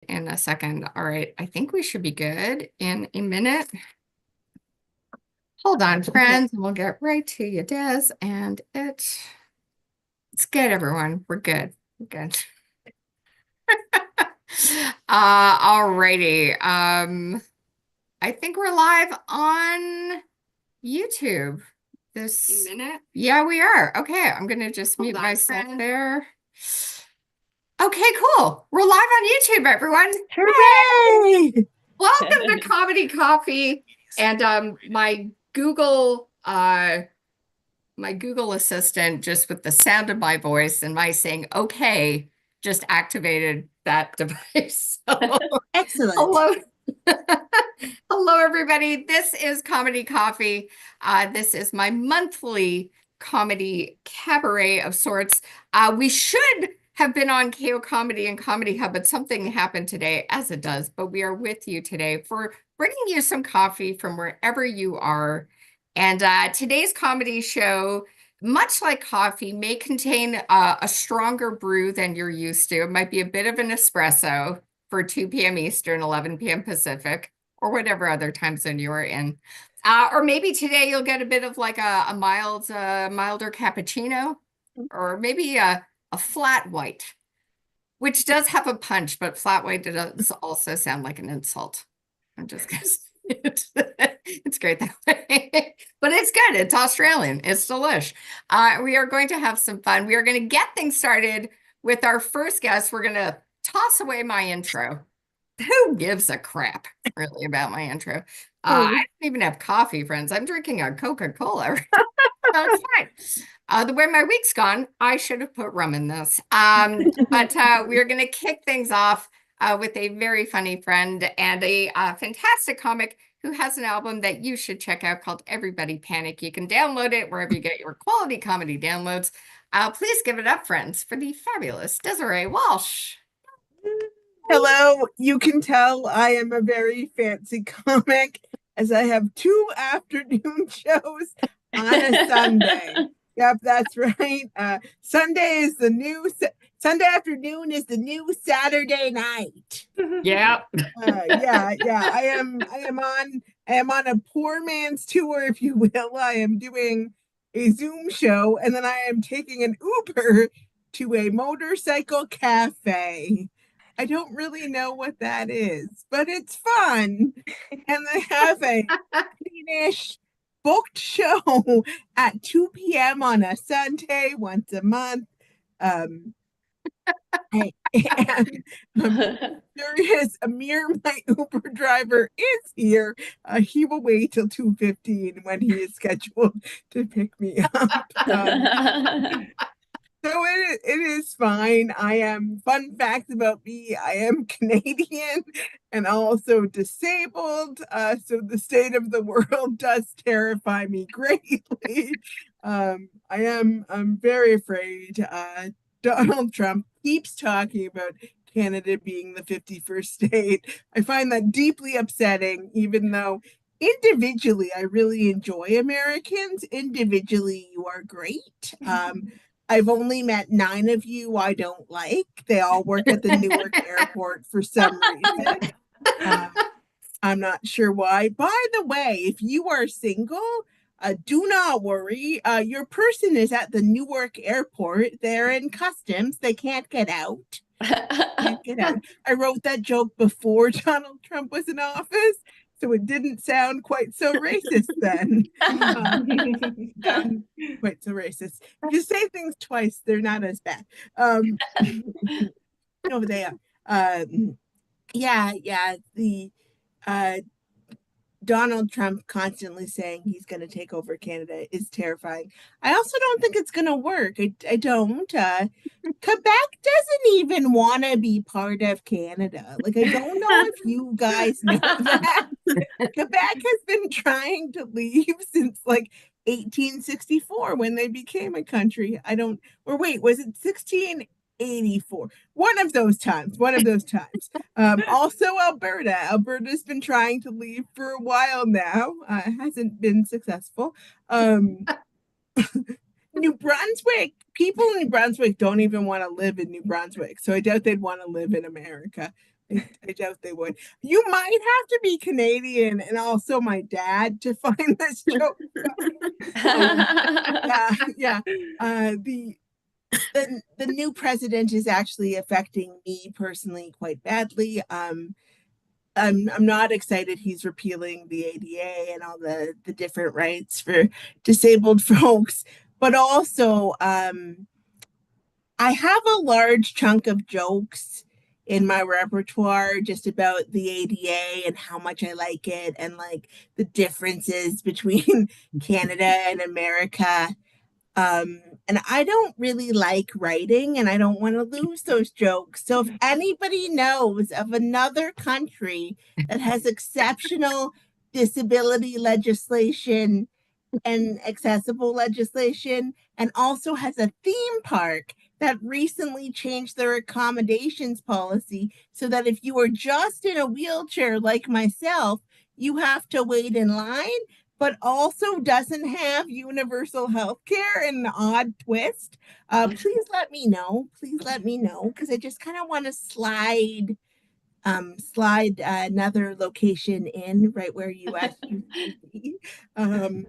In a second. All right, I think we should be good in a minute. Hold on, friends, and we'll get right to you, Des. And it's good, everyone. We're good. We're good. All righty. I think we're live on YouTube. This minute? Yeah, we are. Okay, I'm gonna just mute myself there. Okay, cool. We're live on YouTube, everyone. Hooray! Welcome to Comedy Coffee. And my Google Assistant, just with the sound of my voice and my saying okay, just activated that device. So, Excellent. hello. Hello, everybody. This is Comedy Coffee. This is my monthly comedy cabaret of sorts. We should have been on KO Comedy and Comedy Hub, but something happened today, as it does. But we are with you today for bringing you some coffee from wherever you are. And today's comedy show, much like coffee, may contain a stronger brew than you're used to. It might be a bit of an espresso for 2 p.m. Eastern, 11 p.m. Pacific, or whatever other time zone you are in. Or maybe today you'll get a bit of like a milder cappuccino, or maybe a flat white, which does have a punch, but flat white does also sound like an insult. I'm just gonna say it. It's great that way. But it's good. It's Australian. It's delish. We are going to have some fun. We are going to get things started with our first guest. We're going to toss away my intro. Who gives a crap, really, about my intro? I don't even have coffee, friends. I'm drinking a Coca-Cola. That's fine. The way my week's gone, I should have put rum in this. But we're going to kick things off with a very funny friend and a fantastic comic who has an album that you should check out called Everybody Panic. You can download it wherever you get your quality comedy downloads. Please give it up, friends, for the fabulous Desiree Walsh. Hello, you can tell I am a very fancy comic as I have 2 afternoon shows on a Sunday. Yep, that's right. Sunday afternoon is the new Saturday night. Yeah. Yeah. I am on a poor man's tour, if you will. I am doing a Zoom show, and then I am taking an Uber to a motorcycle cafe. I don't really know what that is, but it's fun. And they have a greenish booked show at 2 p.m. on a Sunday once a month. And I'm curious, Amir, my Uber driver, is here. He will wait till 2:15 when he is scheduled to pick me up. So it is fine. Fun fact about me, I am Canadian and also disabled. So the state of the world does terrify me greatly. I'm very afraid. Donald Trump keeps talking about Canada being the 51st state. I find that deeply upsetting, even though individually I really enjoy Americans. Individually, you are great. I've only met 9 of you I don't like. They all work at the Newark airport for some reason. I'm not sure why. By the way, if you are single, do not worry. Your person is at the Newark airport. They're in customs. They can't get out. Can't get out. I wrote that joke before Donald Trump was in office, so it didn't sound quite so racist then. Quite so racist. If you say things twice, they're not as bad. No, they are. Yeah. The uh, Donald Trump constantly saying he's going to take over Canada is terrifying. I also don't think it's going to work. I don't. Quebec doesn't even want to be part of Canada. Like, I don't know if you guys know that. Quebec has been trying to leave since like 1864 when they became a country. I don't, or wait, was it 1684? One of those times. Also, Alberta. Alberta's been trying to leave for a while now. Hasn't been successful. New Brunswick, people in New Brunswick don't even want to live in New Brunswick, so I doubt they'd want to live in America. I doubt they would. You might have to be Canadian and also my dad to find this joke funny. Yeah, yeah. The the new president is actually affecting me personally quite badly. I'm not excited he's repealing the ADA and all the different rights for disabled folks, but also I have a large chunk of jokes in my repertoire just about the ADA and how much I like it and like the differences between Canada and America. And I don't really like writing and I don't want to lose those jokes. So if anybody knows of another country that has exceptional disability legislation and accessible legislation and also has a theme park that recently changed their accommodations policy so that if you are just in a wheelchair like myself, you have to wait in line, but also doesn't have universal health care and an odd twist. Please let me know. Please let me know because I just kind of want to slide another location in right where US used to be. Um,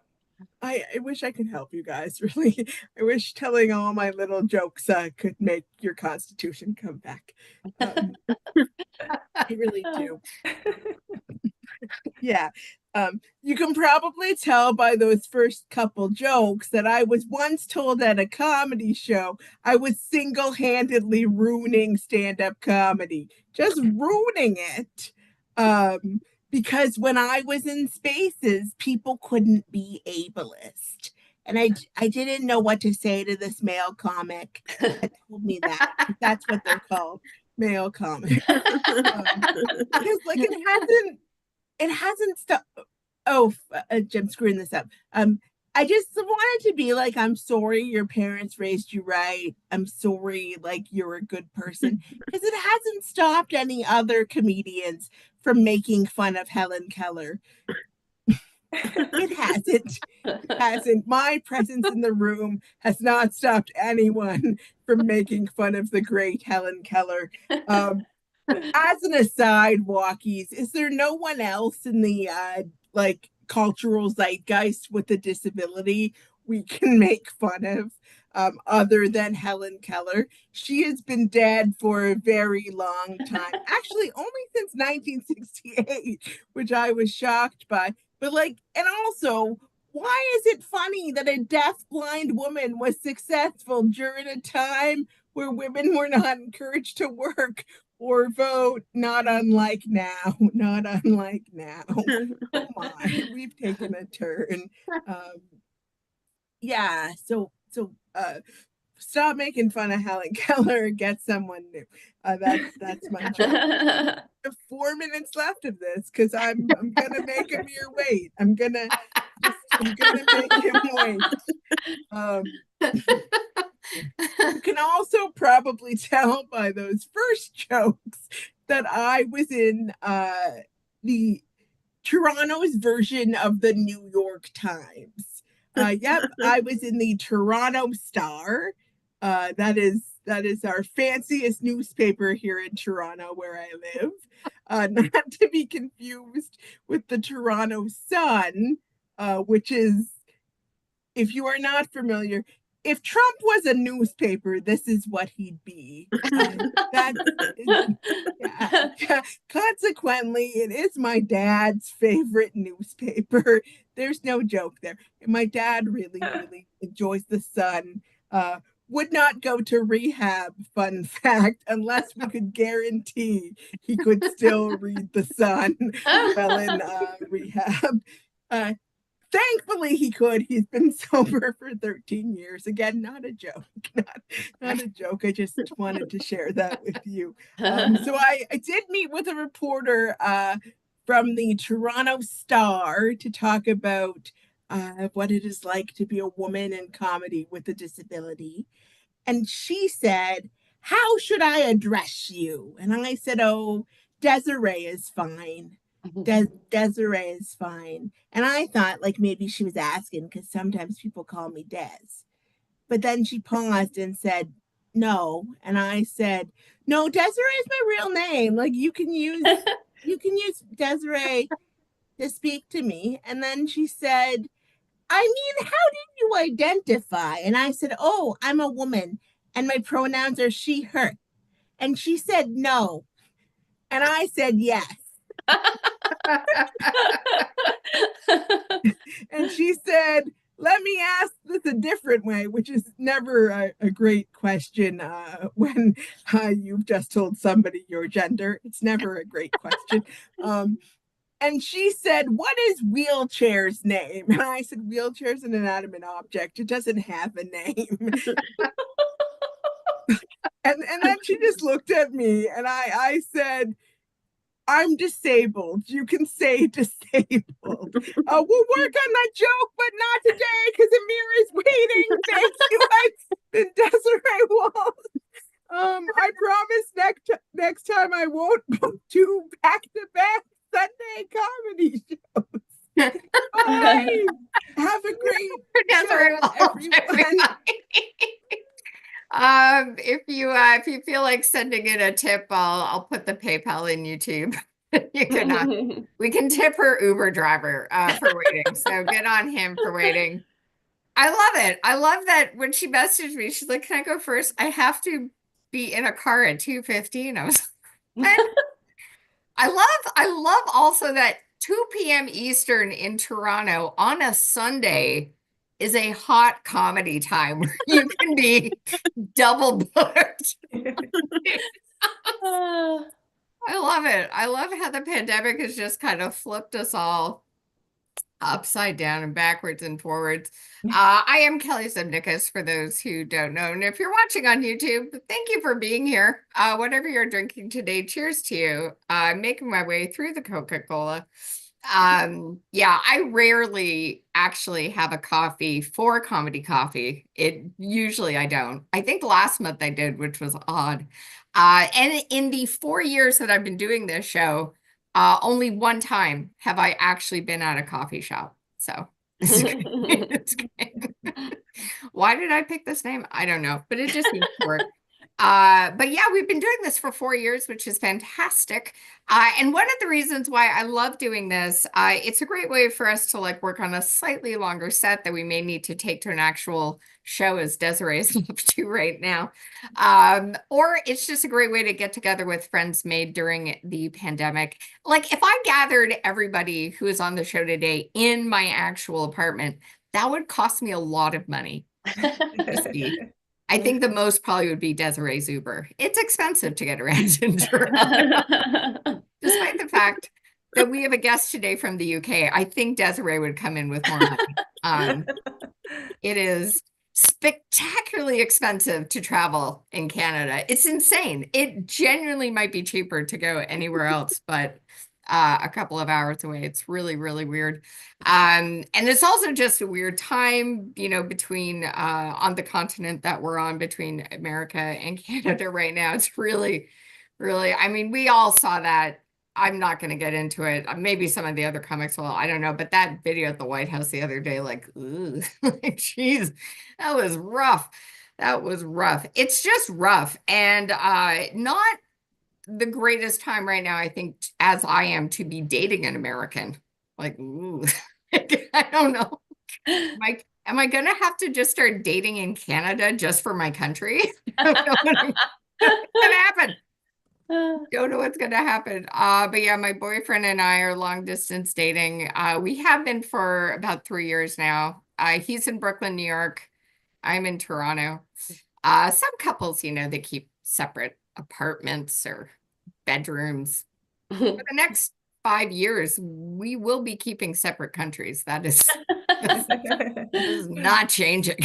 I wish I could help you guys, really. I wish telling all my little jokes could make your constitution come back. Um, I really do. Yeah. You can probably tell by those first couple jokes that I was once told at a comedy show I was single-handedly ruining stand-up comedy, just ruining it. Because when I was in spaces, people couldn't be ableist. And I didn't know what to say to this male comic that told me that. That's what they're called, male comics. Because like it hasn't stopped. Oh, I'm screwing this up. I just wanted to be like, I'm sorry your parents raised you right. I'm sorry, like you're a good person. Because it hasn't stopped any other comedians from making fun of Helen Keller. It hasn't. It hasn't. My presence in the room has not stopped anyone from making fun of the great Helen Keller. As an aside, walkies, is there no one else in the like cultural zeitgeist with a disability we can make fun of other than Helen Keller? She has been dead for a very long time, actually only since 1968, which I was shocked by. But like, and also, why is it funny that a deaf-blind woman was successful during a time where women were not encouraged to work or vote, not unlike now, not unlike now. Oh my, we've taken a turn. Um, yeah, so stop making fun of Helen Keller and get someone new. That's my joke. I have 4 minutes left of this because I'm gonna make him your wait. I'm gonna make him wait. Um, you can also probably tell by those first jokes that I was in the Toronto's version of the New York Times. Yep, I was in the Toronto Star. That is our fanciest newspaper here in Toronto, where I live. Not to be confused with the Toronto Sun, which is, if you are not familiar, if Trump was a newspaper, this is what he'd be. That yeah. Consequently, it is my dad's favorite newspaper. There's no joke there. My dad really, really enjoys the Sun. Would not go to rehab, fun fact, unless we could guarantee he could still read the Sun while in rehab. Uh, Thankfully, he could. He's been sober for 13 years. Again, not a joke. Not a joke. I just wanted to share that with you. So I did meet with a reporter from the Toronto Star to talk about what it is like to be a woman in comedy with a disability. And she said, "How should I address you?" And I said, "Oh, Desiree is fine. Desiree is fine." And I thought like maybe she was asking because sometimes people call me Des. But then she paused and said, no. And I said, no, Desiree is my real name. Like you can use Desiree to speak to me. And then she said, I mean, how did you identify? And I said, oh, I'm a woman and my pronouns are she, her. And she said, no. And I said, yes. And she said, let me ask this a different way, which is never a great question when you've just told somebody your gender. It's never a great question. Um, and she said, what is wheelchair's name? And I said, wheelchair's an inanimate object. It doesn't have a name. And then she just looked at me and I said, I'm disabled. You can say disabled. We'll work on that joke, but not today because Amir is waiting. Thank you. I've been Desiree Walsh. I promise next time I won't do back to back Sunday comedy shows. Bye. Have a great Desiree show, Walsh, everyone. if you feel like sending in a tip, I'll put the PayPal in YouTube. You can we can tip her Uber driver for waiting. So good on him for waiting. I love it. I love that when she messaged me, she's like, "Can I go first? I have to be in a car at 2:15." I was like, "What?" I love also that 2 p.m. Eastern in Toronto on a Sunday is a hot comedy time where you can be double booked. I love it. I love how the pandemic has just kind of flipped us all upside down and backwards and forwards. I am Kelly Zemnickis for those who don't know. And if you're watching on YouTube, thank you for being here. Whatever you're drinking today, cheers to you. I'm making my way through the Coca-Cola. Yeah, I rarely actually have a coffee for comedy coffee. It usually I don't. I think last month I did, which was odd. And in the 4 years that I've been doing this show, only one time have I actually been at a coffee shop. So it's great. It's great. Why did I pick this name? I don't know, but it just seems to work. But yeah, we've been doing this for 4 years, which is fantastic. And one of the reasons why I love doing this, it's a great way for us to like work on a slightly longer set that we may need to take to an actual show, as Desiree is up to right now. Or it's just a great way to get together with friends made during the pandemic. Like if I gathered everybody who is on the show today in my actual apartment, that would cost me a lot of money. I think the most probably would be Desiree's Uber. It's expensive to get around in Toronto, despite the fact that we have a guest today from the UK. I think Desiree would come in with more money. It is spectacularly expensive to travel in Canada. It's insane. It genuinely might be cheaper to go anywhere else, but a couple of hours away. It's really, really weird. And it's also just a weird time, between on the continent that we're on between America and Canada right now. It's really, really, I mean, we all saw that. I'm not going to get into it. Maybe some of the other comics will, I don't know, but that video at the White House the other day, like, ooh, like, geez, that was rough. That was rough. It's just rough and not the greatest time right now, I think, as I am, to be dating an American. Like, ooh, I don't know. Am I gonna have to just start dating in Canada just for my country? I don't know what's gonna happen. Don't know what's gonna happen. But yeah, my boyfriend and I are long distance dating. We have been for about 3 years now. He's in Brooklyn, New York. I'm in Toronto. Some couples, they keep separate apartments or bedrooms. For the next 5 years, we will be keeping separate countries. This is not changing.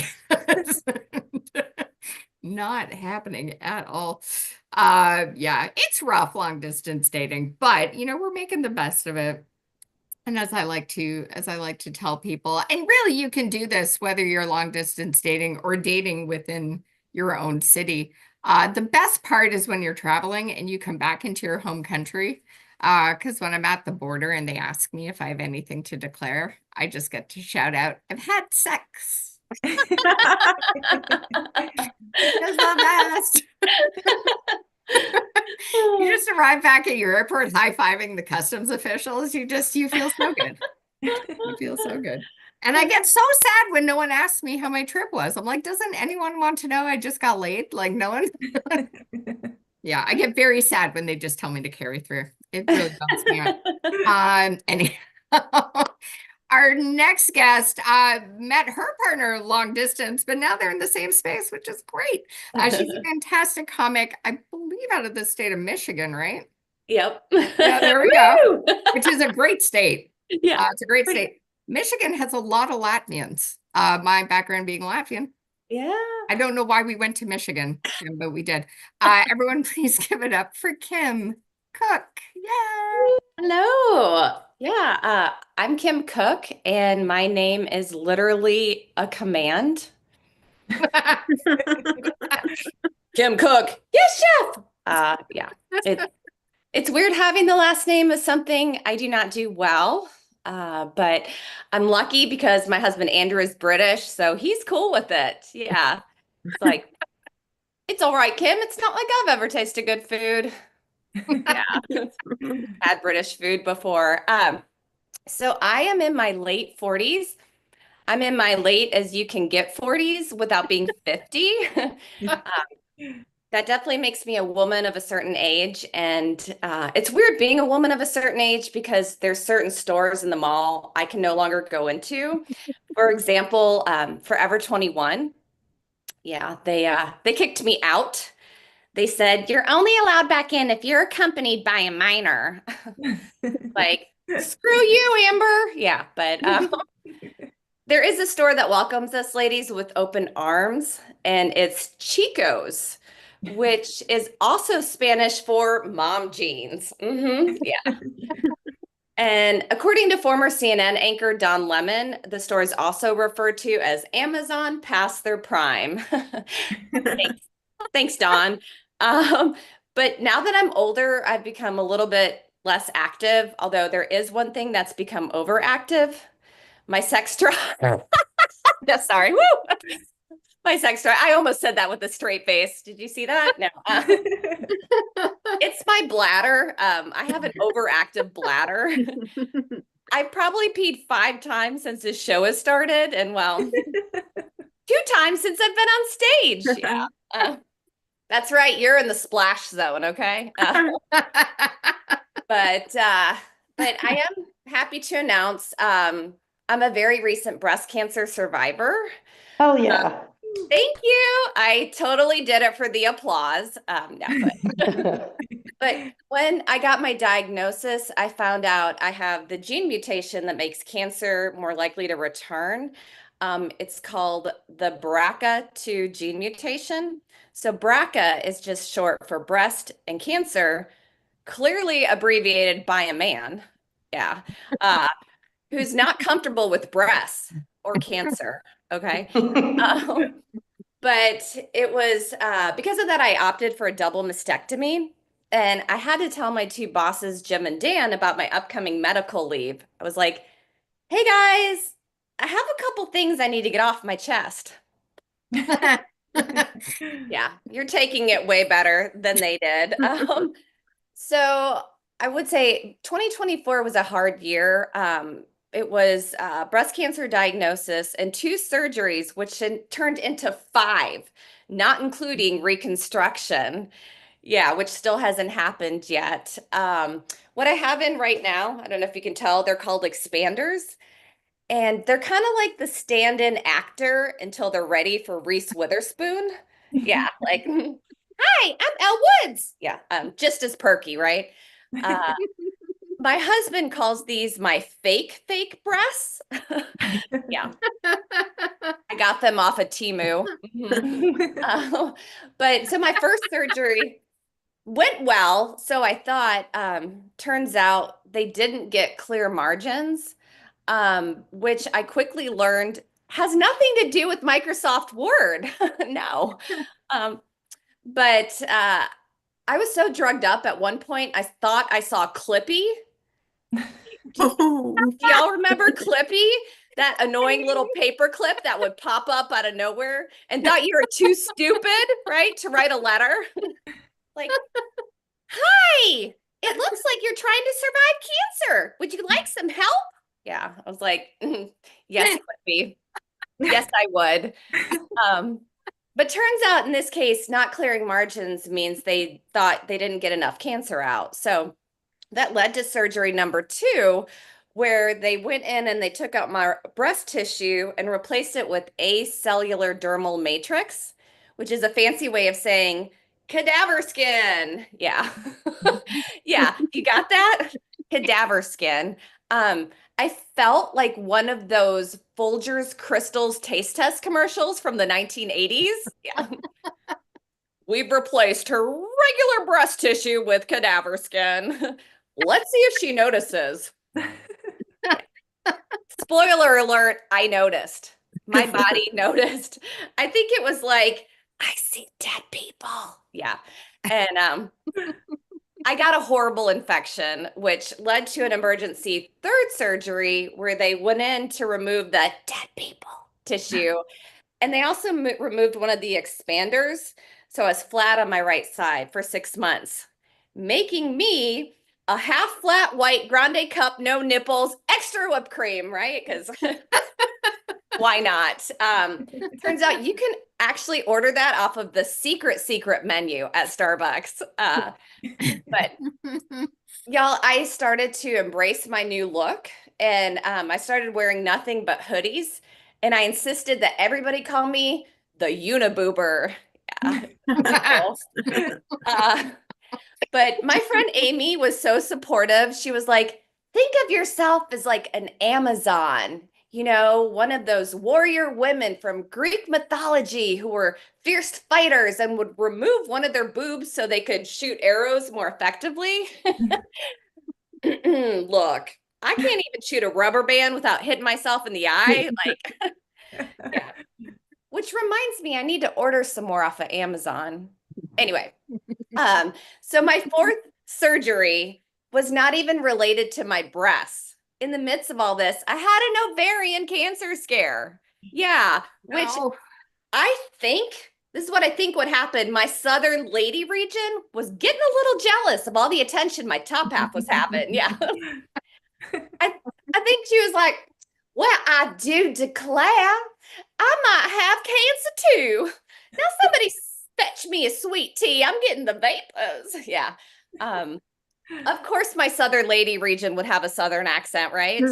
Not happening at all. Yeah, it's rough long distance dating, but we're making the best of it. And as I like to tell people, and really you can do this whether you're long distance dating or dating within your own city. The best part is when you're traveling and you come back into your home country. Because when I'm at the border and they ask me if I have anything to declare, I just get to shout out, I've had sex. It's the best. You just arrive back at your airport high-fiving the customs officials. You feel so good. You feel so good. And I get so sad when no one asks me how my trip was. I'm like, doesn't anyone want to know I just got late? Like, no one. Yeah, I get very sad when they just tell me to carry through. It really bumps me out. Anyhow, our next guest met her partner long distance, but now they're in the same space, which is great. She's a fantastic comic, I believe, out of the state of Michigan, right? Yep. Yeah, there we go. Which is a great state. Yeah. It's a great state. Michigan has a lot of Latvians. My background being Latvian. Yeah. I don't know why we went to Michigan, Kim, but we did. Everyone, please give it up for Kim Cook. Yeah. Hello. Yeah, I'm Kim Cook, and my name is literally a command. Kim Cook. Yes, chef. Yeah. It's weird having the last name of something I do not do well. But I'm lucky because my husband Andrew is British, so he's cool with it. Yeah. It's like, it's all right, Kim. It's not like I've ever tasted good food. Yeah. Had British food before. So I am in my late 40s. I'm in my late as you can get 40s without being 50. That definitely makes me a woman of a certain age. And it's weird being a woman of a certain age because there's certain stores in the mall I can no longer go into. For example, Forever 21. Yeah, they kicked me out. They said, you're only allowed back in if you're accompanied by a minor. Like, screw you, Amber. Yeah, but there is a store that welcomes us ladies with open arms, and it's Chico's, which is also Spanish for mom jeans. Yeah. And according to former CNN anchor Don Lemon, the store is also referred to as Amazon past their prime. Thanks, thanks, Don. But now that I'm older, I've become a little bit less active, although there is one thing that's become overactive. My sex drive. Yeah, sorry. Woo! My sex drive. I almost said that with a straight face. Did you see that? No. It's my bladder. I have an overactive bladder. I've probably peed 5 times since this show has started, and well, 2 times since I've been on stage. Yeah. That's right. You're in the splash zone, okay? But I am happy to announce I'm a very recent breast cancer survivor. Oh yeah. Thank you. I totally did it for the applause. No, but when I got my diagnosis, I found out I have the gene mutation that makes cancer more likely to return. It's called the BRCA2 gene mutation. So BRCA is just short for breast and cancer, clearly abbreviated by a man. Yeah. Who's not comfortable with breasts or cancer. Okay. But it was because of that, I opted for a double mastectomy. And I had to tell my 2 bosses, Jim and Dan, about my upcoming medical leave. I was like, hey guys, I have a couple things I need to get off my chest. Yeah, you're taking it way better than they did. So I would say 2024 was a hard year. It was breast cancer diagnosis and 2 surgeries, which turned into 5, not including reconstruction. Yeah, which still hasn't happened yet. What I have in right now, I don't know if you can tell, they're called expanders. And they're kind of like the stand-in actor until they're ready for Reese Witherspoon. Yeah, like, hi, I'm Elle Woods. Yeah, just as perky, right? My husband calls these my fake breasts. Yeah, I got them off of Temu. But so my first surgery went well. So I thought, turns out they didn't get clear margins, which I quickly learned has nothing to do with Microsoft Word. No. But I was so drugged up at one point, I thought I saw Clippy. Do y'all remember Clippy? that annoying little paper clip that would pop up out of nowhere and thought you were too stupid, right, to write a letter. Like, hi, it looks like you're trying to survive cancer. Would you like some help? Yeah, I was like, yes, Clippy. Yes, I would. But turns out in this case, not clearing margins means they thought they didn't get enough cancer out. So that led to surgery number 2, where they went in and they took out my breast tissue and replaced it with acellular dermal matrix, which is a fancy way of saying cadaver skin. Yeah. Yeah, you got that? Cadaver skin. I felt like one of those Folgers Crystals taste test commercials from the 1980s. Yeah. We've replaced her regular breast tissue with cadaver skin. Let's see if she notices. Spoiler alert, I noticed. My body noticed. I think it was like, I see dead people. Yeah. And I got a horrible infection, which led to an emergency 3rd surgery where they went in to remove the dead people tissue. And they also removed one of the expanders. So I was flat on my right side for 6 months, making me a half flat white grande cup, no nipples, extra whipped cream, right? Because why not? Turns out you can actually order that off of the secret menu at Starbucks. But y'all, I started to embrace my new look, and I started wearing nothing but hoodies, and I insisted that everybody call me the Uniboober. Yeah. But my friend Amy was so supportive. She was like, think of yourself as like an Amazon, you know, one of those warrior women from Greek mythology who were fierce fighters and would remove one of their boobs so they could shoot arrows more effectively. Look, I can't even shoot a rubber band without hitting myself in the eye. Like, yeah. Which reminds me, I need to order some more off of Amazon. Anyway, so my 4th surgery was not even related to my breasts. In the midst of all this, I had an ovarian cancer scare. Yeah, which I think, this is what I think would happen. My southern lady region was getting a little jealous of all the attention my top half was having. Yeah. I think she was like, well, I do declare I might have cancer too. Now somebody fetch me a sweet tea. I'm getting the vapors. Yeah. Of course, my southern lady region would have a southern accent, right?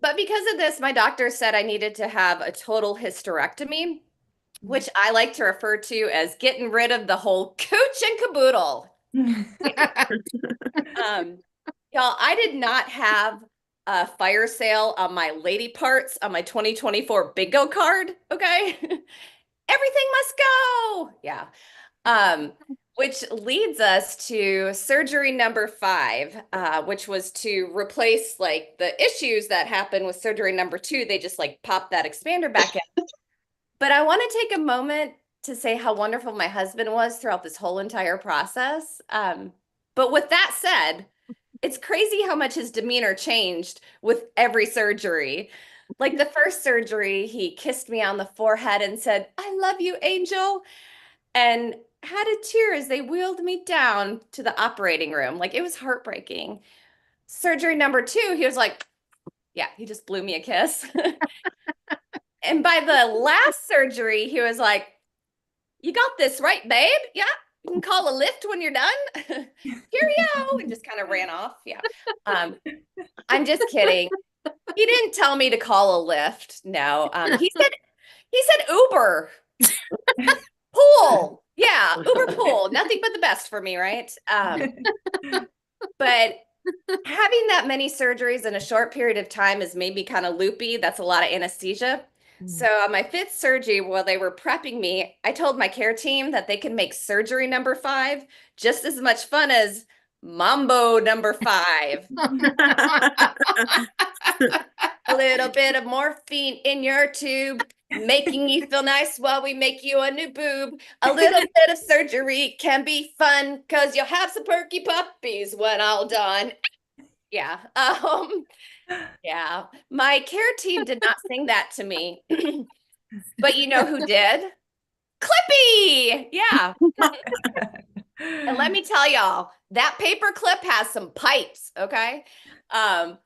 But because of this, my doctor said I needed to have a total hysterectomy, which I like to refer to as getting rid of the whole cooch and caboodle. Y'all, I did not have a fire sale on my lady parts on my 2024 bingo card, okay? Everything must go. Yeah. Which leads us to surgery number 5, which was to replace like the issues that happened with surgery number 2. They just like popped that expander back in. But I want to take a moment to say how wonderful my husband was throughout this whole entire process. But with that said, it's crazy how much his demeanor changed with every surgery. Like the first surgery, he kissed me on the forehead and said, I love you, Angel. And had a tear as they wheeled me down to the operating room. Like it was heartbreaking. Surgery number 2, he was like, yeah, he just blew me a kiss. And by the last surgery, he was like, you got this, right, babe? Yeah, you can call a lift when you're done. Cheerio, and just kind of ran off. Yeah. I'm just kidding. He didn't tell me to call a lift. No. He said Uber. Pool. Yeah, Uber pool. Nothing but the best for me, right? But having that many surgeries in a short period of time is maybe kind of loopy. That's a lot of anesthesia. So on my 5th surgery, while they were prepping me, I told my care team that they can make surgery number 5 just as much fun as Mambo number 5. A little bit of morphine in your tube, making you feel nice while we make you a new boob. A little bit of surgery can be fun because you'll have some perky puppies when all done. Yeah. Yeah. My care team did not sing that to me. But you know who did? Clippy. Yeah. And let me tell y'all, that paper clip has some pipes, okay? But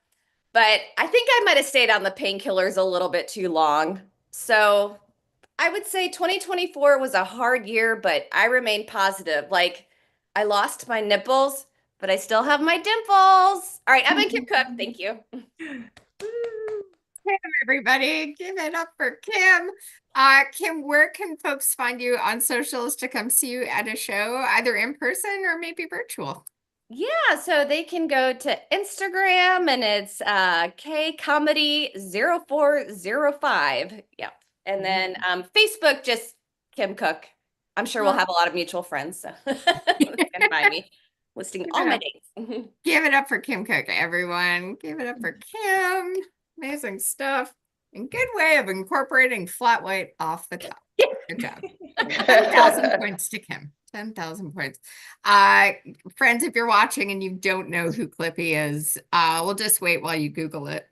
I think I might have stayed on the painkillers a little bit too long. So I would say 2024 was a hard year, but I remain positive. Like, I lost my nipples, but I still have my dimples. All right, I've been Kim Cook. Thank you. Kim, everybody, give it up for Kim. Kim, where can folks find you on socials to come see you at a show, either in person or maybe virtual? Yeah, so they can go to Instagram and it's kcomedy0405. Yeah. And then Facebook, just Kim Cook. I'm sure we'll have a lot of mutual friends, so can find me listing all my dates. Give it up for Kim Cook, everyone. Give it up for Kim. Amazing stuff. And good way of incorporating flat white off the top. Good job. 10,000 points to Kim. 10,000 points. Friends, if you're watching and you don't know who Clippy is, we'll just wait while you Google it.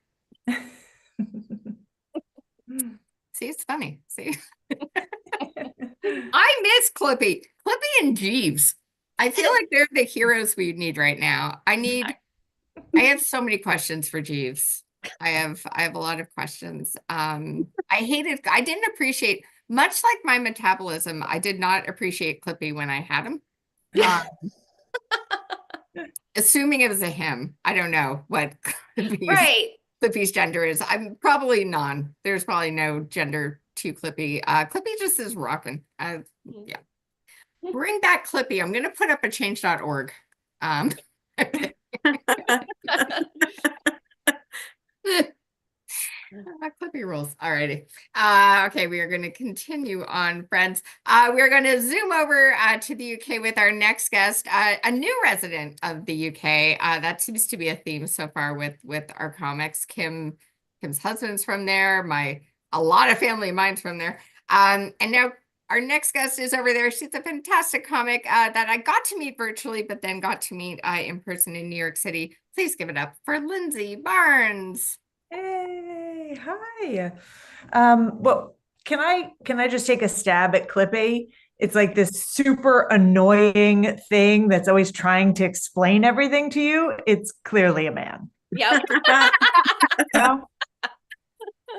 See, it's funny. See? I miss Clippy. Clippy and Jeeves. I feel like they're the heroes we need right now. I have so many questions for Jeeves. I have a lot of questions. I didn't appreciate, much like my metabolism, I did not appreciate Clippy when I had him. Assuming it was a him. I don't know what Clippy's gender is. I'm probably none. There's probably no gender to Clippy. Clippy just is rocking. Yeah. Bring back Clippy. I'm going to put up a change.org. Clippy rules. All righty. Okay, we are going to continue on, friends. We are going to zoom over to the UK with our next guest, a new resident of the UK. That seems to be a theme so far with our comics. Kim's husband's from there. A lot of family of mine's from there. And now our next guest is over there. She's a fantastic comic that I got to meet virtually, but then got to meet in person in New York City. Please give it up for Lindsey Barnes. Hey, hi. Well, can I just take a stab at Clippy? It's like this super annoying thing that's always trying to explain everything to you. It's clearly a man. Yep. You know?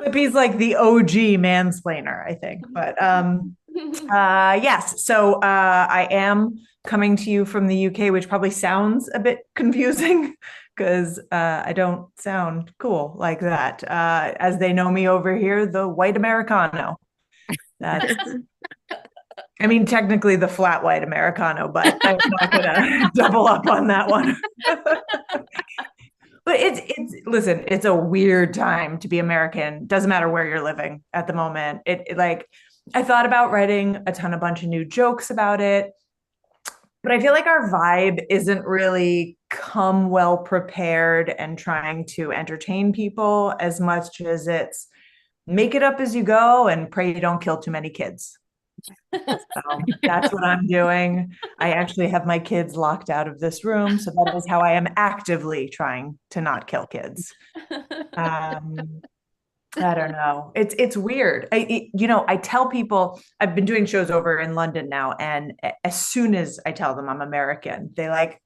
Clippy's like the OG mansplainer, I think. But yes, so I am coming to you from the UK, which probably sounds a bit confusing because I don't sound cool like that. As they know me over here, the white Americano. That's, I mean, technically the flat white Americano, but I'm not gonna double up on that one. But listen, it's a weird time to be American. Doesn't matter where you're living at the moment. It like, I thought about writing a bunch of new jokes about it, but I feel like our vibe isn't really come well prepared and trying to entertain people as much as it's make it up as you go and pray you don't kill too many kids. So that's what I'm doing. I actually have my kids locked out of this room, so that is how I am actively trying to not kill kids. I don't know. It's weird. I tell people I've been doing shows over in London now, and as soon as I tell them I'm American, they're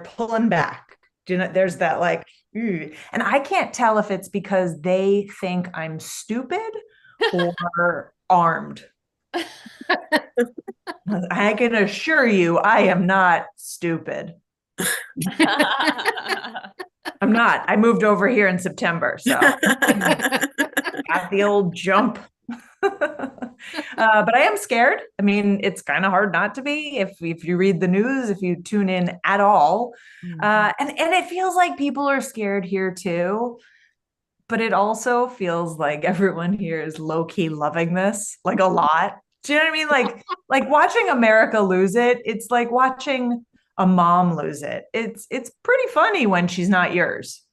pulling back. There's that like, and I can't tell if it's because they think I'm stupid or armed. I can assure you, I am not stupid. I'm not. I moved over here in September, so got the old jump. But I am scared. I mean, it's kind of hard not to be if you read the news, if you tune in at all. And it feels like people are scared here too. But it also feels like everyone here is low-key loving this, like a lot. Do you know what I mean? Like watching America lose it, it's like watching a mom lose it. It's pretty funny when she's not yours.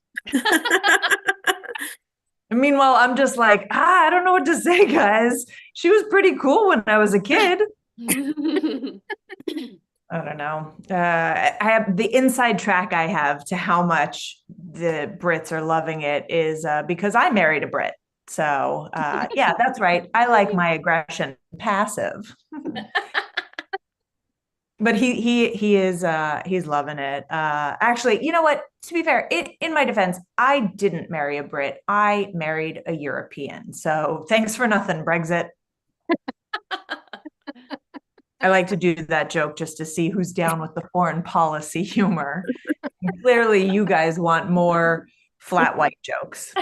Meanwhile, I'm just like, I don't know what to say, guys. She was pretty cool when I was a kid. I don't know. I have the inside track I have to how much the Brits are loving it is because I married a Brit. So yeah, that's right. I like my aggression passive. But he is he's loving it. Actually, you know what? To be fair, in my defense, I didn't marry a Brit. I married a European. So thanks for nothing, Brexit. I like to do that joke just to see who's down with the foreign policy humor. And clearly, you guys want more flat white jokes.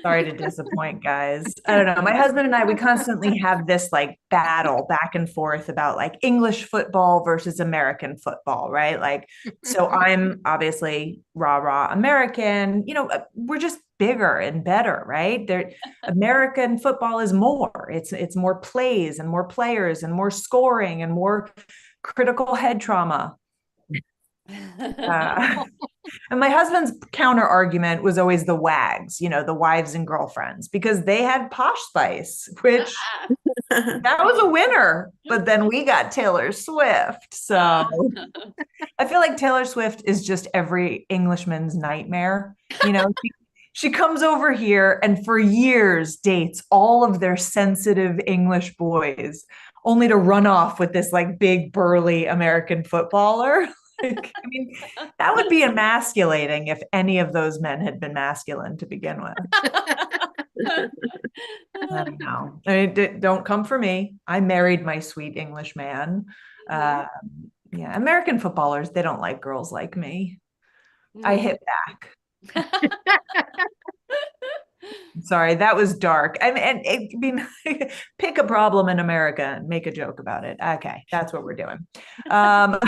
Sorry to disappoint, guys. I don't know. My husband and I, we constantly have this like battle back and forth about like English football versus American football, right? Like, so I'm obviously rah American. You know, we're just bigger and better, right? American football is more. It's more plays and more players and more scoring and more critical head trauma. And my husband's counter argument was always the wags, you know, the wives and girlfriends, because they had Posh Spice, which that was a winner. But then we got Taylor Swift. So I feel like Taylor Swift is just every Englishman's nightmare. You know, she comes over here and for years dates all of their sensitive English boys, only to run off with this like big burly American footballer. Like, I mean, that would be emasculating if any of those men had been masculine to begin with. I don't know. I mean, don't come for me. I married my sweet English man. Yeah, American footballers, they don't like girls like me. I hit back. Sorry, that was dark. I mean, pick a problem in America and make a joke about it. Okay, that's what we're doing. I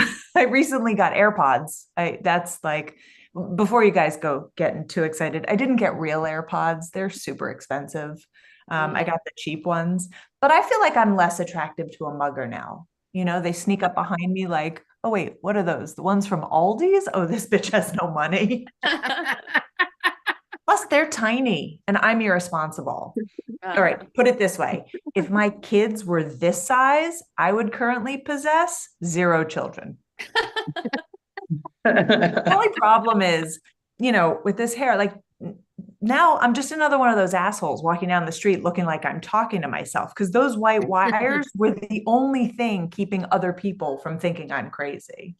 recently got AirPods. That's like, before you guys go getting too excited, I didn't get real AirPods. They're super expensive. I got the cheap ones, but I feel like I'm less attractive to a mugger now. You know, they sneak up behind me like, oh wait, what are those? The ones from Aldi's? Oh, this bitch has no money. Plus, they're tiny and I'm irresponsible. All right, put it this way. If my kids were this size, I would currently possess 0 children. The only problem is, you know, with this hair, like now I'm just another one of those assholes walking down the street looking like I'm talking to myself because those white wires were the only thing keeping other people from thinking I'm crazy.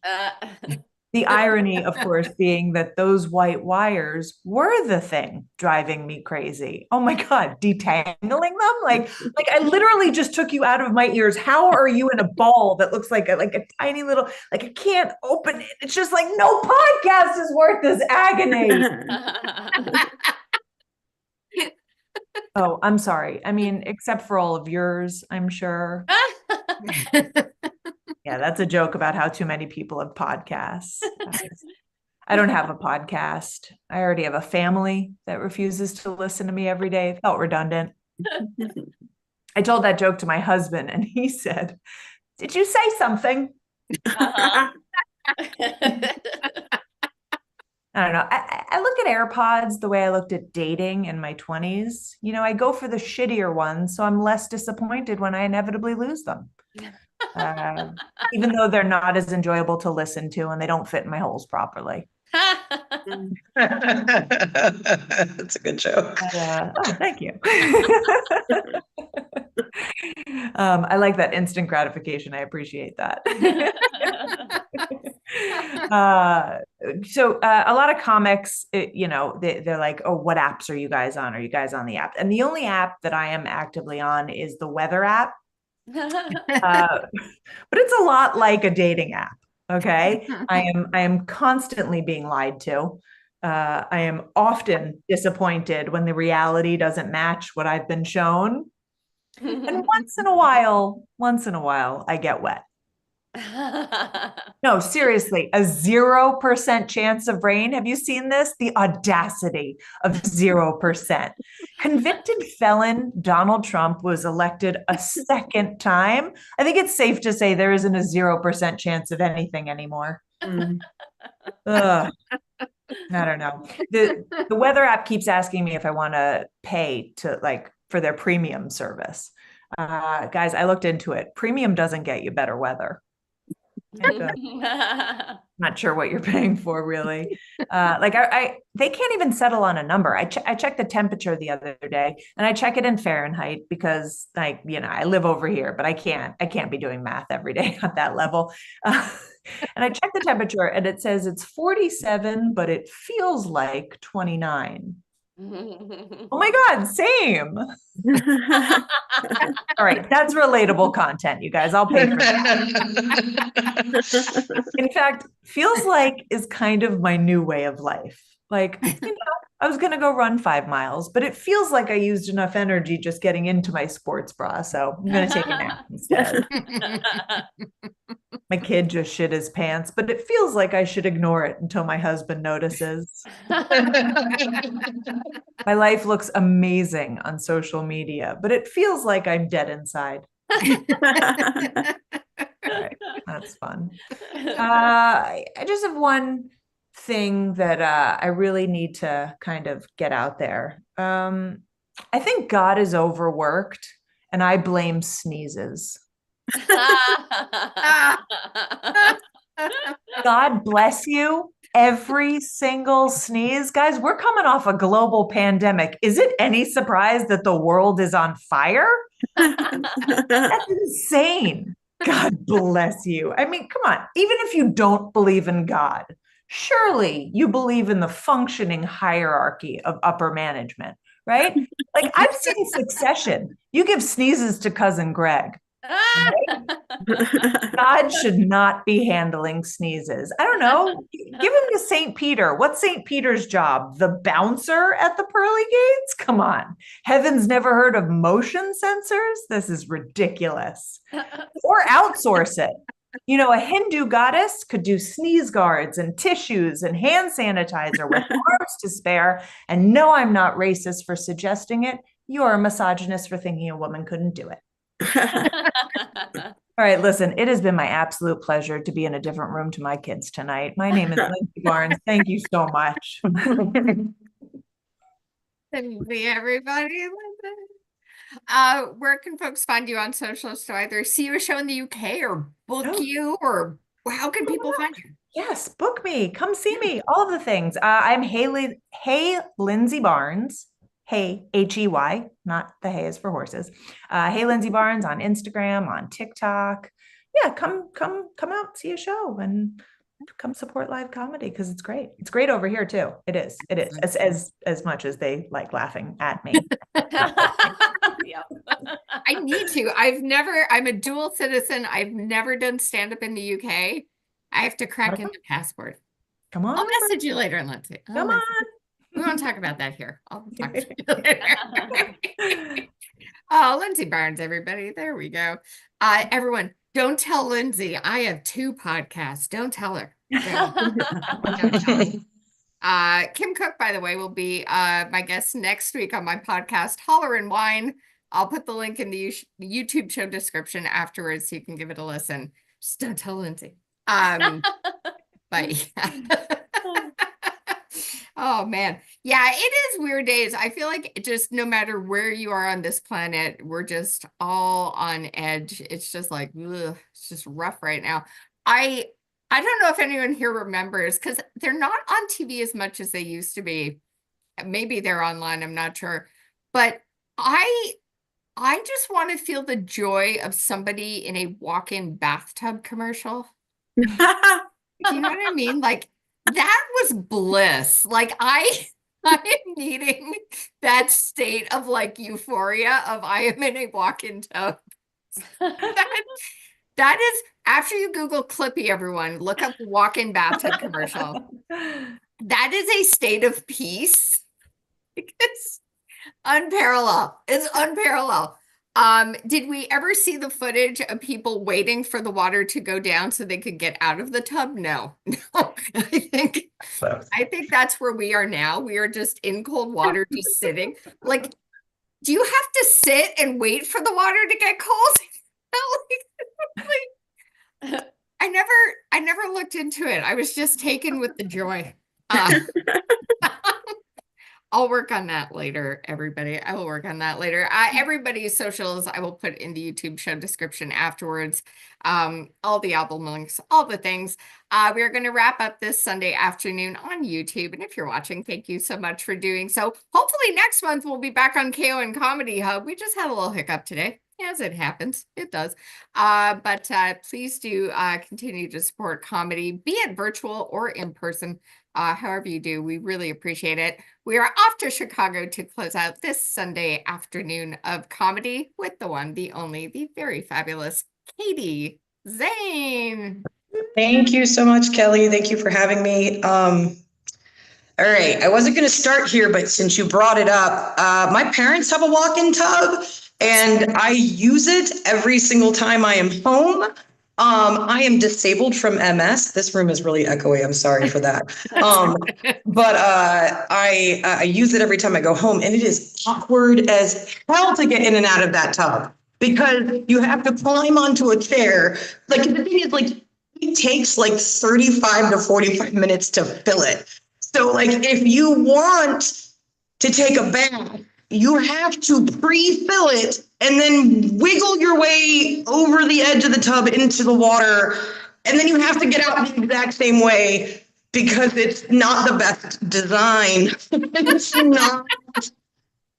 The irony, of course, being that those white wires were the thing driving me crazy. Oh my God, detangling them? Like I literally just took you out of my ears. How are you in a ball that looks like a tiny little, like I can't open it. It's just like, no podcast is worth this agony. Oh, I'm sorry. I mean, except for all of yours, I'm sure. Yeah, that's a joke about how too many people have podcasts. I don't have a podcast. I already have a family that refuses to listen to me every day. It felt redundant. I told that joke to my husband and he said, "Did you say something?" I don't know. I look at AirPods the way I looked at dating in my 20s. You know, I go for the shittier ones, so I'm less disappointed when I inevitably lose them. Even though they're not as enjoyable to listen to and they don't fit in my holes properly. That's a good joke. But, oh, thank you. I like that instant gratification. I appreciate that. So a lot of comics, you know, they're like, oh, what apps are you guys on? Are you guys on the app? And the only app that I am actively on is the weather app. But it's a lot like a dating app. Okay. I am constantly being lied to. I am often disappointed when the reality doesn't match what I've been shown. And once in a while, I get wet. No, seriously, a 0% chance of rain. Have you seen this? The audacity of 0%. Convicted felon Donald Trump was elected a second time. I think it's safe to say there isn't a 0% chance of anything anymore. Ugh. I don't know. The weather app keeps asking me if I want to pay to like for their premium service. Guys, I looked into it. Premium doesn't get you better weather. And, not sure what you're paying for, really. They can't even settle on a number. I checked the temperature the other day, and I check it in Fahrenheit because, I live over here, but I can't be doing math every day at that level. And I checked the temperature, and it says it's 47, but it feels like 29. Oh my God, same. All right, that's relatable content, you guys. I'll pay for that. In fact, feels like is kind of my new way of life. I was going to go run 5 miles, but it feels like I used enough energy just getting into my sports bra. So I'm going to take a nap instead. My kid just shit his pants, but it feels like I should ignore it until my husband notices. My life looks amazing on social media, but it feels like I'm dead inside. Right, that's fun. I just have one thing that I really need to kind of get out there. I think God is overworked, and I blame sneezes. God bless you. Every single sneeze. Guys, we're coming off a global pandemic. Is it any surprise that the world is on fire? That's insane. God bless you. I mean, come on. Even if you don't believe in God, surely you believe in the functioning hierarchy of upper management, right? Like, I've seen Succession. You give sneezes to cousin Greg. God should not be handling sneezes. I don't know. Give him to St. Peter. What's St. Peter's job? The bouncer at the pearly gates? Come on. Heaven's never heard of motion sensors? This is ridiculous. Or outsource it. A Hindu goddess could do sneeze guards and tissues and hand sanitizer with arms to spare. And no, I'm not racist for suggesting it. You're a misogynist for thinking a woman couldn't do it. All right, listen, it has been my absolute pleasure to be in a different room to my kids tonight. My name is Lindsey Barnes. Thank you so much. Hey, everybody. Where can folks find you on socials to either see a show in the UK or book you, or how can people find you? Yes, book me. Come see me. All of the things. I'm Hey Lindsey Barnes. Hey, Hey, not the hay is for horses. Hey Lindsey Barnes on Instagram, on TikTok. Yeah, come out, see a show, and come support live comedy because it's great. It's great over here too. It is. As much as they like laughing at me. Yeah. I need to. I'm a dual citizen. I've never done stand-up in the UK. I have to crack in the passport. Come on. I'll message you later, Lindsey. Come on. We won't talk about that here. I'll talk to you later. Oh, Lindsey Barnes, everybody. There we go. Everyone, don't tell Lindsey. I have 2 podcasts. Don't tell her. Don't tell her. Kim Cook, by the way, will be my guest next week on my podcast, Holler and Wine. I'll put the link in the YouTube show description afterwards so you can give it a listen. Just don't tell Lindsey. But yeah. Oh man. Yeah, it is weird days. I feel like just no matter where you are on this planet, we're just all on edge. It's just like, ugh, it's just rough right now. I don't know if anyone here remembers, because they're not on TV as much as they used to be. Maybe they're online, I'm not sure. But I just want to feel the joy of somebody in a walk-in bathtub commercial. Do you know what I mean? Like, that was bliss. Like, I am needing that state of like euphoria of I am in a walk-in tub. That is, after you Google Clippy, everyone, look up walk-in bathtub commercial. That is a state of peace. It's unparalleled. It's unparalleled. Did we ever see the footage of people waiting for the water to go down so they could get out of the tub? No. I think that's where we are now. We are just in cold water, just sitting. Like, do you have to sit and wait for the water to get cold? I never looked into it. I was just taken with the joy. I'll work on that later, everybody. I will work on that later. Everybody's socials I will put in the YouTube show description afterwards. All the album links, all the things. We're going to wrap up this Sunday afternoon on YouTube. And if you're watching, thank you so much for doing so. Hopefully next month we'll be back on KO and Comedy Hub. We just had a little hiccup today. As it happens, it does. But please do continue to support comedy, be it virtual or in person. However you do, we really appreciate it. We are off to Chicago to close out this Sunday afternoon of comedy with the one, the only, the very fabulous Katie Zane. Thank you so much, Kelly. Thank you for having me. All right, I wasn't going to start here, but since you brought it up, my parents have a walk-in tub, and I use it every single time I am home. I am disabled from MS. This room is really echoey. I'm sorry for that. But I use it every time I go home, and it is awkward as hell to get in and out of that tub because you have to climb onto a chair. Like the thing is, like it takes like 35 to 45 minutes to fill it. So like if you want to take a bath, you have to pre-fill it and then wiggle your way over the edge of the tub into the water. And then you have to get out the exact same way because it's not the best design. It's not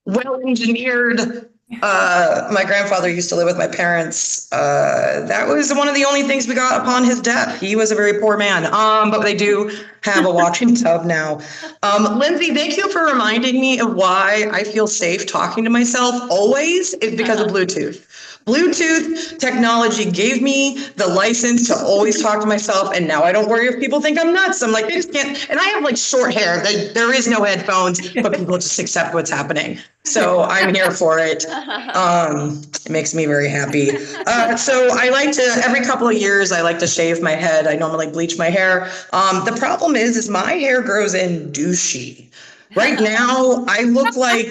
well engineered. My grandfather used to live with my parents. That was one of the only things we got upon his death. He was a very poor man. But they do have a walk-in tub now. Lindsay, thank you for reminding me of why I feel safe talking to myself always is because of Bluetooth. Bluetooth technology gave me the license to always talk to myself, and now I don't worry if people think I'm nuts. I'm like, they just can't. And I have like short hair. There is no headphones, but people just accept what's happening. So I'm here for it. It makes me very happy. So I like to, every couple of years, I like to shave my head. I normally bleach my hair. The problem is my hair grows in douchey. Right now, I look like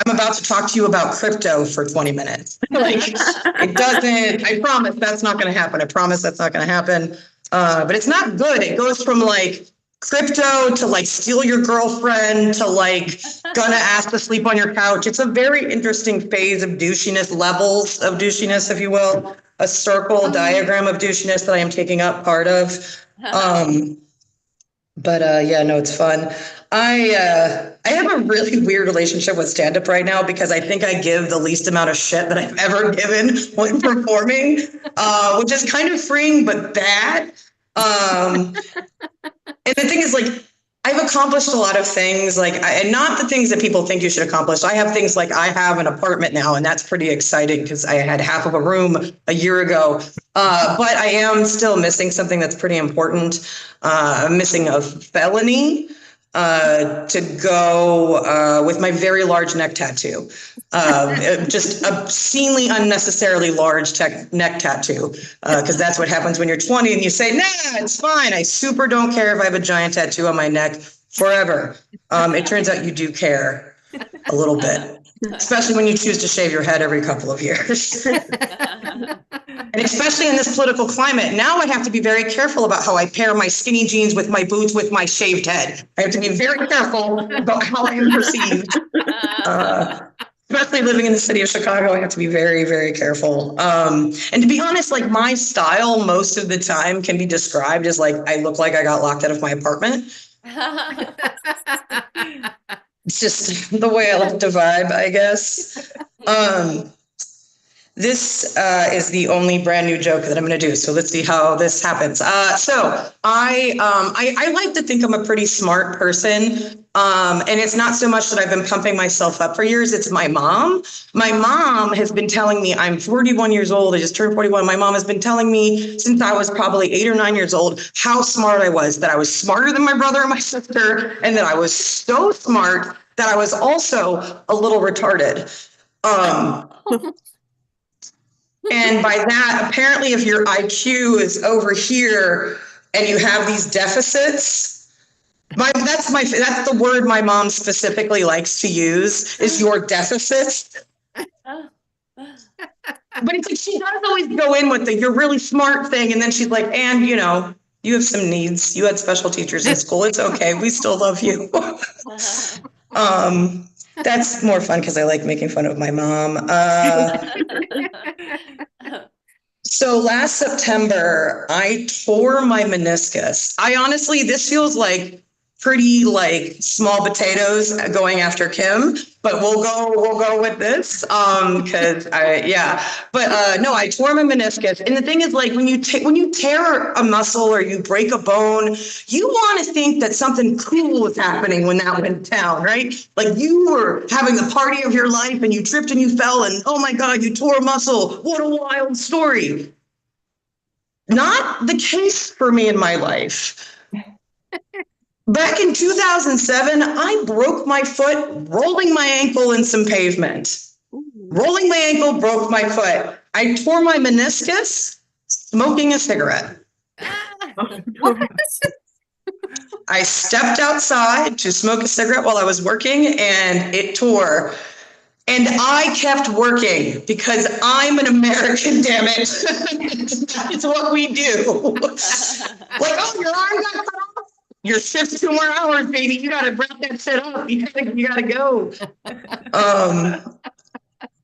I'm about to talk to you about crypto for 20 minutes. Like it doesn't, I promise that's not going to happen. I promise that's not going to happen. But it's not good. It goes from like crypto to like steal your girlfriend to like gonna ask to sleep on your couch. It's a very interesting phase of douchiness, levels of douchiness, if you will, a circle diagram of douchiness that I am taking up part of. Yeah, no, it's fun. I have a really weird relationship with stand-up right now because I think I give the least amount of shit that I've ever given when performing, which is kind of freeing but bad. And the thing is, like, I've accomplished a lot of things, like, and not the things that people think you should accomplish. I have things like I have an apartment now, and that's pretty exciting because I had half of a room a year ago. But I am still missing something that's pretty important. I'm missing a felony to go with my very large neck tattoo. Just obscenely unnecessarily large neck tattoo, because that's what happens when you're 20 and you say, nah, it's fine. I super don't care if I have a giant tattoo on my neck forever. It turns out you do care a little bit, especially when you choose to shave your head every couple of years. And especially in this political climate, now I have to be very careful about how I pair my skinny jeans with my boots with my shaved head. I have to be very careful about how I am perceived. Especially living in the city of Chicago, I have to be very, very careful. And to be honest, like my style most of the time can be described as like, I look like I got locked out of my apartment. It's just the way I like to vibe, I guess. This is the only brand new joke that I'm going to do. So let's see how this happens. So I like to think I'm a pretty smart person. And it's not so much that I've been pumping myself up for years. It's my mom. My mom has been telling me, I'm 41 years old. I just turned 41. My mom has been telling me since I was probably 8 or 9 years old, how smart I was, that I was smarter than my brother and my sister, and that I was so smart that I was also a little retarded. And by that, apparently, if your IQ is over here and you have these deficits, that's the word my mom specifically likes to use is your deficits. But it's like she does always go in with the "you're really smart" thing, and then she's like, "And you know, you have some needs. You had special teachers in school. It's okay. We still love you." That's more fun because I like making fun of my mom. So last September, I tore my meniscus. I honestly, this feels like pretty like small potatoes going after Kim, but we'll go with this because no, I tore my meniscus. And the thing is, like, when you tear a muscle or you break a bone, you want to think that something cool was happening when that went down, right? Like you were having the party of your life and you tripped and you fell and oh my God, you tore a muscle. What a wild story. Not the case for me in my life. Back in 2007, I broke my foot rolling my ankle in some pavement. Rolling my ankle, broke my foot. I tore my meniscus smoking a cigarette. What? I stepped outside to smoke a cigarette while I was working and it tore. And I kept working because I'm an American, damn it. That's what we do. Like, oh, your arm got cut off. Your shift's 2 more hours, baby. You gotta wrap that shit up. You gotta go.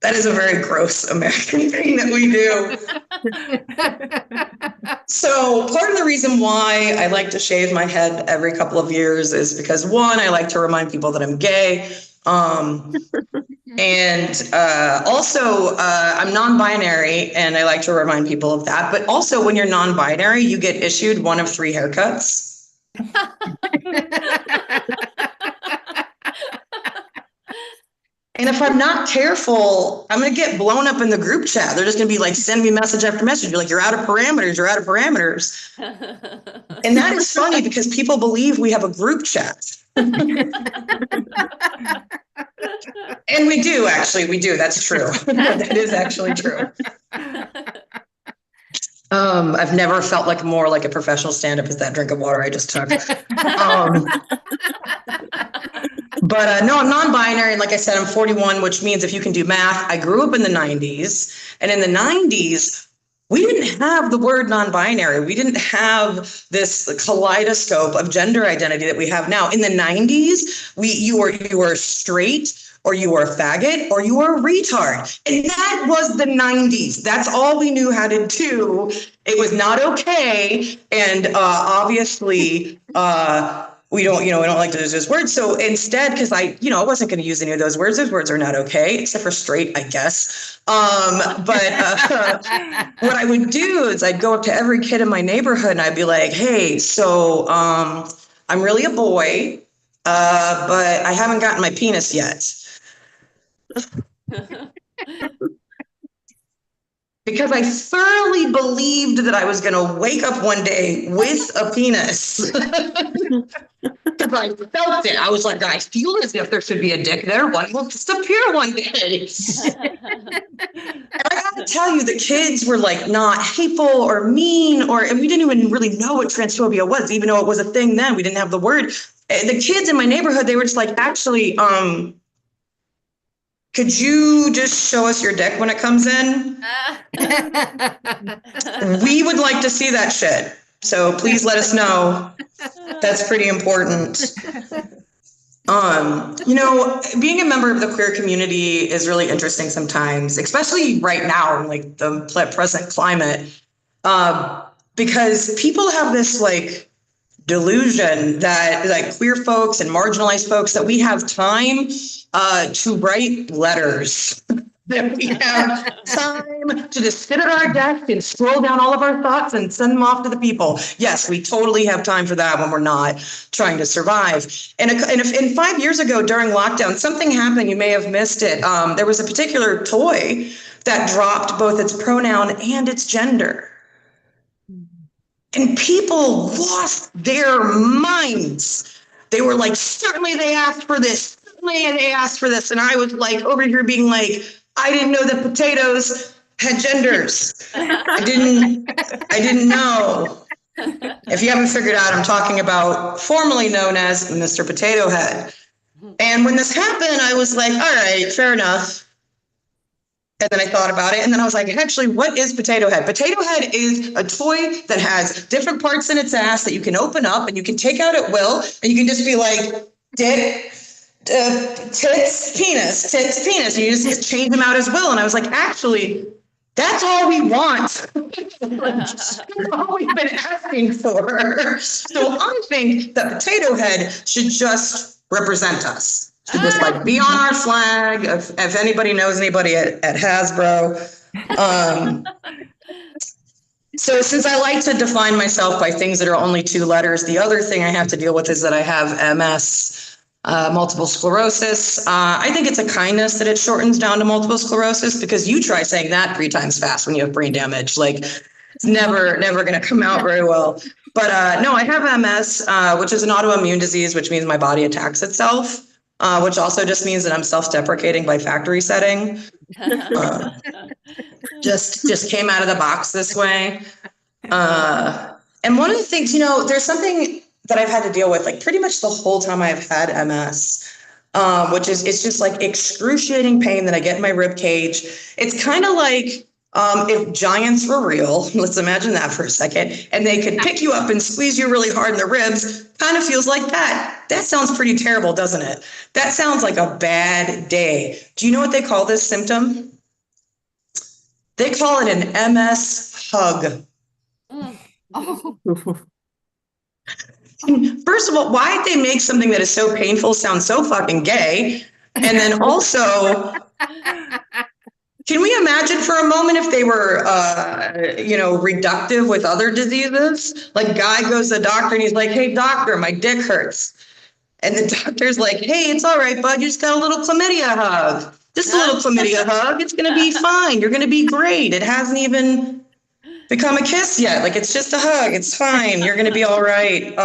That is a very gross American thing that we do. So part of the reason why I like to shave my head every couple of years is because one, I like to remind people that I'm gay. And also I'm non-binary and I like to remind people of that. But also when you're non-binary, you get issued one of 3 haircuts. And if I'm not careful, I'm going to get blown up in the group chat. They're just going to be like, send me message after message. You're like, you're out of parameters. You're out of parameters. And that is funny because people believe we have a group chat. And we do, actually. We do. That's true. That is actually true. I've never felt like more like a professional stand-up as that drink of water I just took. But no, I'm non-binary. And like I said, I'm 41, which means if you can do math, I grew up in the 90s. And in the 90s, we didn't have the word non-binary. We didn't have this kaleidoscope of gender identity that we have now. In the 90s, you were straight, or you were a faggot, or you were a retard. And that was the 90s. That's all we knew how to do. It was not okay. And obviously, we don't like to use those words. So instead, because I wasn't going to use any of those words are not okay, except for straight, I guess. But what I would do is I'd go up to every kid in my neighborhood and I'd be like, hey, so I'm really a boy, but I haven't gotten my penis yet. Because I thoroughly believed that I was going to wake up one day with a penis. Because I felt it. I was like, I feel as if there should be a dick there. One will just appear one day. And I got to tell you, the kids were like not hateful or mean, and we didn't even really know what transphobia was, even though it was a thing then. We didn't have the word. The kids in my neighborhood, they were just like, actually, could you just show us your dick when it comes in? We would like to see that shit. So please let us know. That's pretty important. Being a member of the queer community is really interesting sometimes, especially right now in like the present climate, because people have this like delusion that like queer folks and marginalized folks that we have time to write letters, that we have time to just sit at our desk and scroll down all of our thoughts and send them off to the people. Yes, we totally have time for that when we're not trying to survive. And 5 years ago during lockdown, something happened, you may have missed it. There was a particular toy that dropped both its pronoun and its gender. And people lost their minds. They were like, certainly they asked for this. Certainly they asked for this. And I was like over here being like, I didn't know that potatoes had genders. I didn't know. If you haven't figured out, I'm talking about formerly known as Mr. Potato Head. And when this happened, I was like, all right, fair enough. And then I thought about it, and then I was like, actually, what is Potato Head? Potato Head is a toy that has different parts in its ass that you can open up and you can take out at will, and you can just be like, dick, tits, penis, tits, penis. You just change them out as will. And I was like, actually, that's all we want. That's all we've been asking for. So I think that potato head should just represent us. Should just like be on our flag. If anybody knows anybody at Hasbro. So since I like to define myself by things that are only 2 letters, the other thing I have to deal with is that I have MS, multiple sclerosis. I think it's a kindness that it shortens down to multiple sclerosis, because you try saying that 3 times fast when you have brain damage. Like, it's never going to come out very well. But no, I have MS, which is an autoimmune disease, which means my body attacks itself, which also just means that I'm self-deprecating by factory setting. Just came out of the box this way. And one of the things, there's something that I've had to deal with like pretty much the whole time I've had MS, which is, it's just like excruciating pain that I get in my rib cage. It's kind of like if giants were real, let's imagine that for a second, and they could pick you up and squeeze you really hard in the ribs, kind of feels like that. That sounds pretty terrible, doesn't it? That sounds like a bad day. Do you know what they call this symptom? They call it an MS hug. Oh, First of all, why'd they make something that is so painful sound so fucking gay? And then also, can we imagine for a moment if they were, reductive with other diseases? Like, guy goes to the doctor and he's like, hey, doctor, my dick hurts. And the doctor's like, hey, it's all right, bud. You just got a little chlamydia hug. Just a little chlamydia hug. It's going to be fine. You're going to be great. It hasn't even become a kiss yet. Like, it's just a hug. It's fine. You're going to be all right.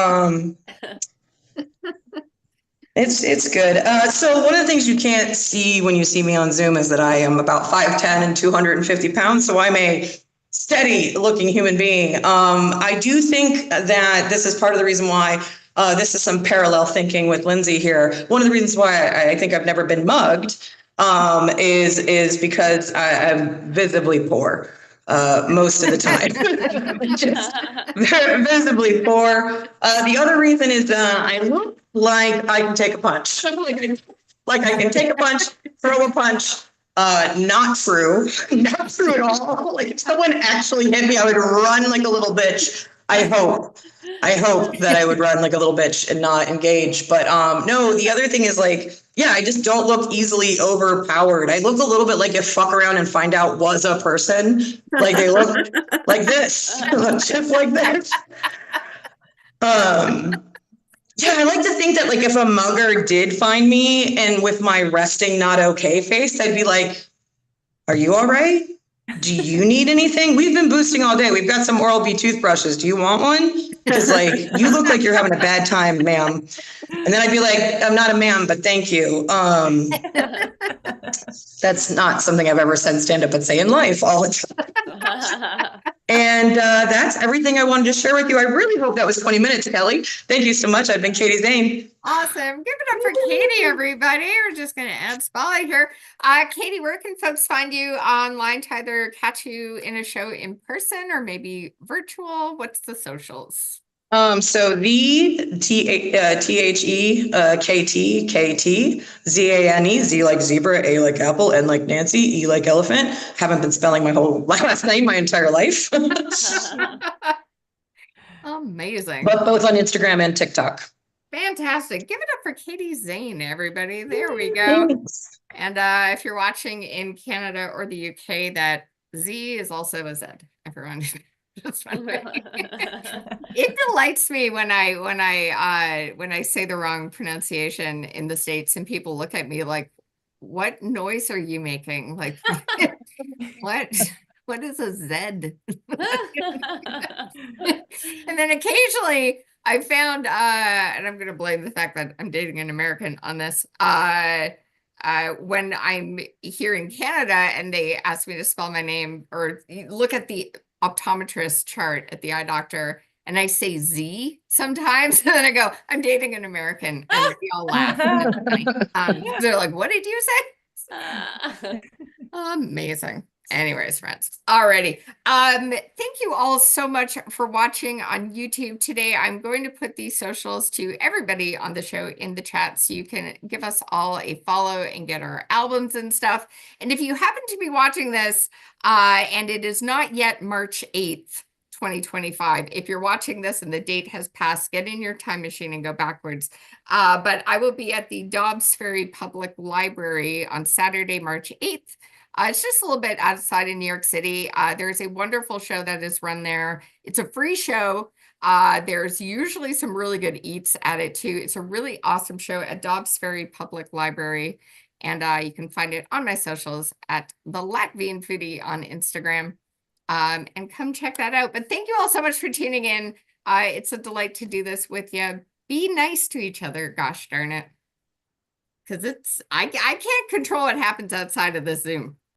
It's good. So one of the things you can't see when you see me on Zoom is that I am about 5'10" and 250 pounds. So I'm a steady looking human being. I do think that this is part of the reason why this is some parallel thinking with Lindsey here. One of the reasons why I think I've never been mugged is because I'm visibly poor. Most of the time, just visibly poor. The other reason is I look like I can take a punch. like I can take a punch, throw a punch. Not true, not true at all. Like, if someone actually hit me, I would run like a little bitch. I hope that I would run like a little bitch and not engage. But no, the other thing is like, yeah, I just don't look easily overpowered. I look a little bit like if Fuck Around and Find Out was a person. Like, they look like this, just like this. Yeah, I like to think that like if a mugger did find me and with my resting not okay face, I'd be like, are you all right? Do you need anything? We've been boosting all day. We've got some Oral-B toothbrushes. Do you want one? Because like, you look like you're having a bad time, ma'am. And then I'd be like, I'm not a ma'am, but thank you. That's not something I've ever said stand up and say in life all the time. And that's everything I wanted to share with you. I really hope that was 20 minutes, Kelly. Thank you so much. I've been Katie Zane. awesome. Give it up for Katie, everybody. We're just going to add spotlight here. Katie, where can folks find you online to either catch you in a show in person or maybe virtual? What's the socials? So the THEKT, Z like zebra, A like apple, N like Nancy, E like elephant. Haven't been spelling my whole last name my entire life. Amazing. But both on Instagram and TikTok. Fantastic. Give it up for Katie Zane, everybody. There we go. And if you're watching in Canada or the UK, that Z is also a Z, everyone. Just it delights me when I say the wrong pronunciation in the States and people look at me like, what noise are you making? Like, what is a Z? And then occasionally I found, and I'm going to blame the fact that I'm dating an American on this, when I'm here in Canada and they ask me to spell my name or look at the optometrist chart at the eye doctor and I say Z sometimes, and then I go, I'm dating an American, and we all laugh. They're like, what did you say? Amazing. Anyways, friends. Alrighty. Thank you all so much for watching on YouTube today. I'm going to put these socials to everybody on the show in the chat so you can give us all a follow and get our albums and stuff. And if you happen to be watching this, and it is not yet March 8th, 2025. If you're watching this and the date has passed, get in your time machine and go backwards. But I will be at the Dobbs Ferry Public Library on Saturday, March 8th. It's just a little bit outside of New York City. There's a wonderful show that is run there. It's a free show. There's usually some really good eats at it too. It's a really awesome show at Dobbs Ferry Public Library. And you can find it on my socials at the Latvian Foodie on Instagram. And come check that out. But thank you all so much for tuning in. It's a delight to do this with you. Be nice to each other, gosh darn it. Because I can't control what happens outside of this Zoom.